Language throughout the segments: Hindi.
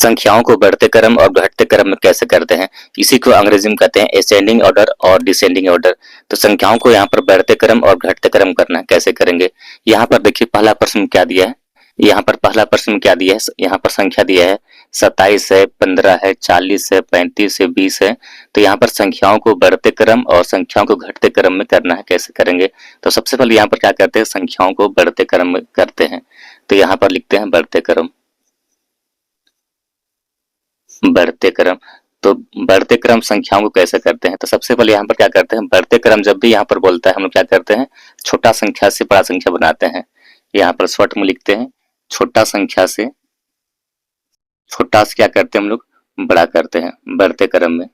संख्याओं को बढ़ते क्रम और घटते क्रम में कैसे करते हैं, इसी को अंग्रेजी में कहते हैं असेंडिंग ऑर्डर और डिसेंडिंग ऑर्डर। तो संख्याओं को यहाँ पर बढ़ते क्रम और घटते क्रम करना है, कैसे करेंगे। यहाँ पर देखिए पहला प्रश्न क्या दिया है, यहाँ पर पहला प्रश्न क्या दिया है, यहाँ पर संख्या दिया है 27 है, 15 है, 40 है, 35 है, 20 है। तो यहाँ पर संख्याओं को बढ़ते क्रम और संख्याओं को घटते क्रम में करना है, कैसे करेंगे। तो सबसे पहले यहाँ पर क्या करते हैं, संख्याओं को बढ़ते क्रम में करते हैं। तो यहाँ पर लिखते हैं बढ़ते क्रम, बढ़ते क्रम। तो बढ़ते क्रम संख्याओं को कैसे करते हैं, तो सबसे पहले यहाँ पर क्या करते हैं, बढ़ते क्रम जब भी यहाँ पर बोलता है हम लोग क्या करते हैं, छोटा संख्या से बड़ा संख्या बनाते हैं। यहाँ पर शॉर्ट में लिखते हैं छोटा संख्या से, छोटा से क्या करते हैं हम लोग, बड़ा करते हैं बढ़ते क्रम में।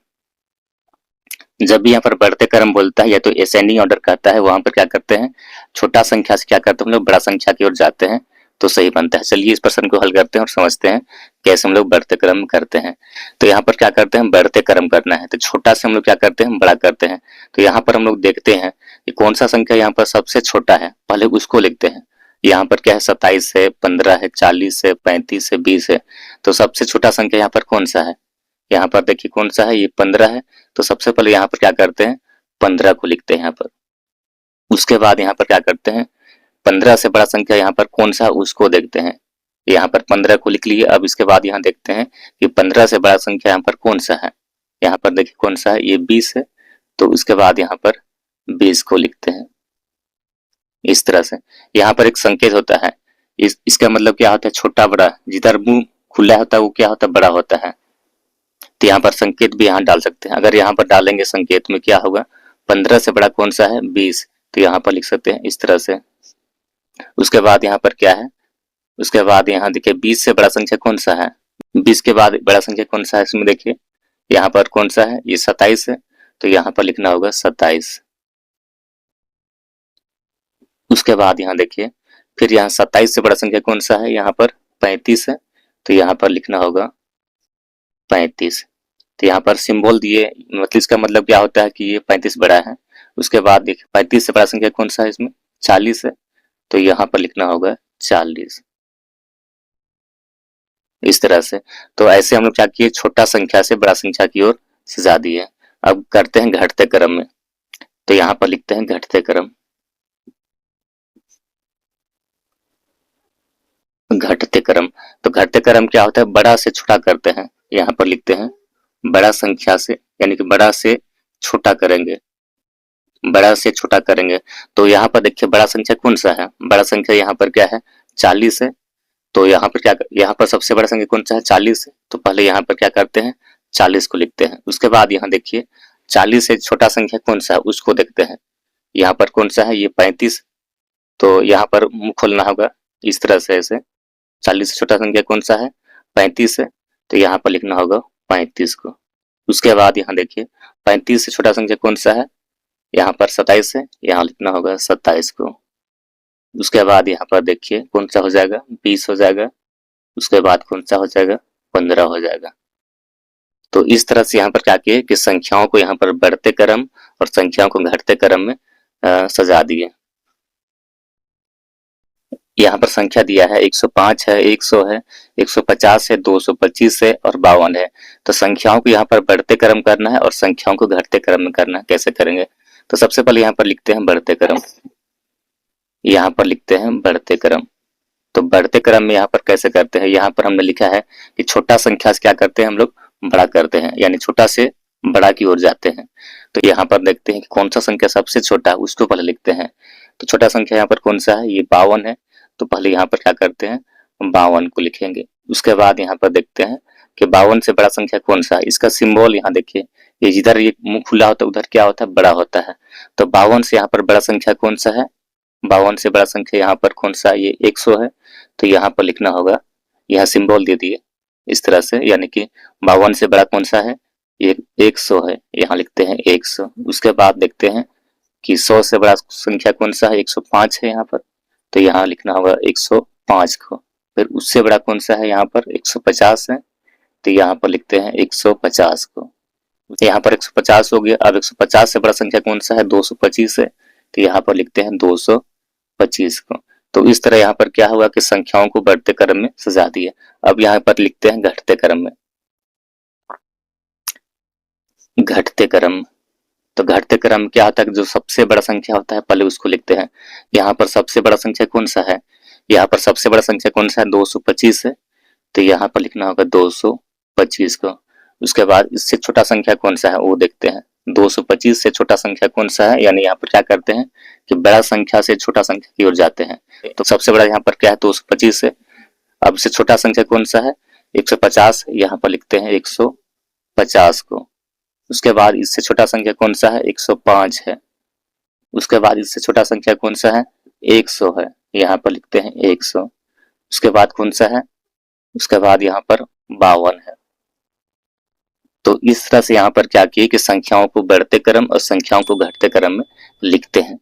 जब भी यहाँ पर बढ़ते क्रम बोलता है या तो असेंडिंग ऑर्डर कहता है, वहां पर क्या करते हैं, छोटा संख्या से क्या करते हैं हम लोग, बड़ा संख्या की ओर जाते हैं, तो सही बनता है। चलिए इस प्रश्न को हल करते हैं और समझते हैं कैसे हम लोग बढ़ते क्रम करते हैं। तो यहाँ पर क्या करते हैं, बढ़ते क्रम करना है, तो छोटा से हम लोग क्या करते हैं, बड़ा करते हैं। तो यहाँ पर हम लोग देखते हैं कि कौन सा संख्या यहाँ पर सबसे छोटा है, पहले उसको लिखते हैं। यहाँ पर क्या है, 27 है, 15 है, 40 है, 35 है, 20 है। तो सबसे छोटा संख्या यहाँ पर कौन सा है, यहाँ पर देखिए कौन सा है, ये 15 है। तो सबसे पहले यहाँ पर क्या करते हैं, 15 को लिखते हैं यहाँ पर। उसके बाद यहाँ पर क्या करते हैं, 15 से बड़ा संख्या यहाँ पर कौन सा, उसको देखते हैं। यहाँ पर 15 को लिख लिए। अब इसके बाद यहाँ देखते हैं कि 15 से बड़ा संख्या यहाँ पर कौन सा है, यहाँ पर देखिए कौन सा है, ये 20 है। तो उसके बाद यहाँ पर 20 को लिखते हैं इस तरह से। यहाँ पर एक संकेत होता है, इसका मतलब क्या होता है, छोटा बड़ा, जिधर मुंह खुला होता है वो क्या होता है, बड़ा होता है। तो यहाँ पर संकेत भी यहाँ डाल सकते हैं। अगर यहाँ पर डालेंगे संकेत में क्या होगा, 15 से बड़ा कौन सा है, 20। तो यहाँ पर लिख सकते हैं इस तरह से। उसके बाद यहाँ पर क्या है, उसके बाद यहाँ देखिए 20 से बड़ा संख्या कौन सा है, 20 के बाद बड़ा संख्या कौन सा है, इसमें देखिए यहाँ पर कौन सा है, ये 27 है। तो यहाँ पर लिखना होगा 27। उसके बाद यहाँ देखिए फिर यहाँ 27 से बड़ा संख्या कौन सा है, यहाँ पर 35 है। तो यहाँ पर लिखना होगा 35। तो यहाँ पर सिंबल दिए, मतलब इसका मतलब क्या होता है कि ये 35 बड़ा है। उसके बाद देखिए 35 से बड़ा संख्या कौन सा है, इसमें 40 है। तो यहाँ पर लिखना होगा 40 इस तरह से। तो ऐसे हम लोग क्या किए, छोटा संख्या से बड़ा संख्या की ओर सजा दिए। अब करते हैं घटते क्रम में। तो यहाँ पर लिखते हैं घटते क्रम, घटते क्रम। तो घटते क्रम क्या होता है, बड़ा से छोटा करते हैं। यहाँ पर लिखते हैं बड़ा संख्या से, यानी कि बड़ा से छोटा करेंगे, बड़ा से छोटा करेंगे। तो यहाँ पर देखिए बड़ा संख्या कौन सा है, बड़ा संख्या यहाँ पर क्या है, 40 है। तो यहाँ पर क्या, यहाँ पर सबसे बड़ा संख्या कौन सा है, 40 है। तो पहले यहाँ पर क्या करते हैं, 40 को लिखते हैं। उसके बाद यहाँ देखिए 40 से छोटा संख्या कौन सा है, उसको देखते हैं। यहाँ पर कौन सा है, ये 35। तो यहाँ पर मुंह खोलना होगा इस तरह से, ऐसे 40 से छोटा संख्या कौन सा है, 35 है। तो यहाँ पर लिखना होगा 35 को। उसके बाद यहाँ देखिए 35 से छोटा संख्या कौन सा है, यहाँ पर 27 है, यहाँ लिखना होगा 27 को। उसके बाद यहाँ पर देखिए कौन सा हो जाएगा, 20 हो जाएगा। उसके बाद कौन सा हो जाएगा, 15 हो जाएगा। तो इस तरह से यहाँ पर क्या किए कि संख्याओं को यहाँ पर बढ़ते क्रम और संख्याओं को घटते क्रम में सजा दिए। यहाँ पर संख्या दिया है 105 है, 100 है, 150 है, 225 है और 52 है। तो संख्याओं को यहाँ पर बढ़ते क्रम करना है और संख्याओं को घटते क्रम में करना है, कैसे करेंगे। तो सबसे पहले यहाँ पर लिखते हैं बढ़ते क्रम, यहाँ पर लिखते हैं बढ़ते क्रम। तो बढ़ते क्रम में यहाँ पर कैसे करते हैं, यहाँ पर हमने लिखा है कि छोटा संख्या से क्या करते हैं हम लोग, बड़ा करते हैं, यानी छोटा से बड़ा की ओर जाते हैं। तो यहाँ पर देखते हैं कि कौन सा संख्या सबसे छोटा है, उसको पहले लिखते हैं। तो छोटा संख्या यहाँ पर कौन सा है, ये 52 है। तो पहले यहाँ पर क्या करते हैं, 52 को लिखेंगे। उसके बाद यहाँ पर देखते हैं कि 52 से बड़ा संख्या कौन सा है, इसका सिंबल यहाँ देखिए, ये जिधर ये मुंह खुला होता है उधर क्या होता है, बड़ा होता है। तो 52 से यहाँ पर बड़ा संख्या कौन सा है, 52 से बड़ा संख्या यहाँ पर कौन सा है, ये 100 है। तो यहाँ पर लिखना होगा, यहाँ सिंबल दे दिए इस तरह से, यानी कि 52 से बड़ा कौन सा है, ये 100 है, यहाँ लिखते हैं 100। उसके बाद देखते हैं कि 100 से बड़ा संख्या कौन सा है, 105 है यहाँ पर। तो यहाँ लिखना होगा 105 को। फिर उससे बड़ा कौन सा है, यहाँ पर 150 है। तो यहाँ पर लिखते हैं 150 को। यहाँ पर 150 हो गया। अब 150 से बड़ा संख्या कौन सा है, 225 है। तो यहाँ पर लिखते हैं 225 को। तो इस तरह यहाँ पर क्या हुआ कि संख्याओं को बढ़ते क्रम में सजा दिया। अब यहाँ पर लिखते हैं घटते क्रम में। घटते क्रम, तो घटते क्रम क्या होता है, जो सबसे बड़ा संख्या होता है पहले उसको लिखते हैं। यहाँ पर सबसे बड़ा संख्या कौन सा है, यहाँ पर सबसे बड़ा संख्या कौन सा है, 225 है, तो यहाँ पर लिखना होगा 225 को। उसके बाद इससे छोटा संख्या कौन सा है वो देखते हैं। 225 से छोटा संख्या कौन सा है, यानी यहाँ पर क्या करते हैं कि बड़ा संख्या से छोटा संख्या की ओर जाते हैं। तो सबसे बड़ा यहाँ पर क्या है, 225 है। अब से छोटा संख्या कौन सा है, 150, यहाँ पर लिखते हैं 150 को। उसके बाद इससे छोटा संख्या कौन सा है, 105 है। उसके बाद इससे छोटा संख्या कौन सा है, 100 है, यहाँ पर लिखते हैं 100। उसके बाद कौन सा है, उसके बाद यहाँ पर 52 है। तो इस तरह से यहाँ पर क्या किए कि संख्याओं को बढ़ते क्रम और संख्याओं को घटते क्रम में लिखते हैं।